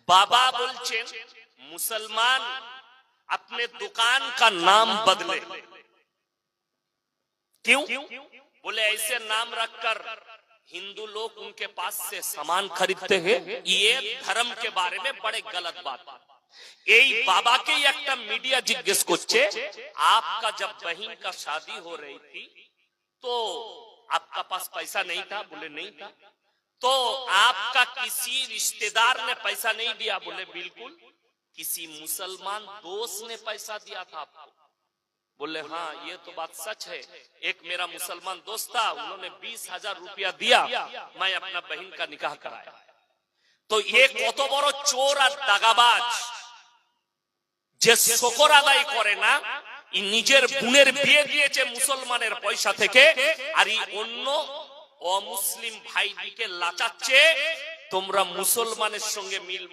बाबा बोलছেন मुसलमान अपने दुकान का नाम बदले। क्यों? बोले ऐसे नाम रखकर हिंदू लोग उनके पास से सामान खरीदते हैं, ये धर्म के बारे में बड़े गलत बात। এই বাবাকে একটা মিডিয়া জিজ্ঞেস করছে, आपका जब बहन का शादी हो रही थी तो आपका पास पैसा नहीं था? बोले नहीं था। तो आपका किसी रिश्तेदार ने पैसा नहीं दिया? बोले बिल्कुल। किसी मुसलमान दोस्त ने पैसा दिया था आपको? बोले हाँ, ये तो बात सच है। एक मेरा मुसलमान दोस्त था, उन्होंने 20,000 रुपया दिया, मैं अपना बहन का निकाह कराया। तो ये কত বড় চোর আর দাগাবাজ যে শুকর আদায় করে না, নিজের বোনের বিয়ে দিয়েছে মুসলমানের পয়সা থেকে, আর এই অন্য অমুসলিম ভাইদিকে লাচাচ্ছে তোমরা মুসলমানের সঙ্গে মিল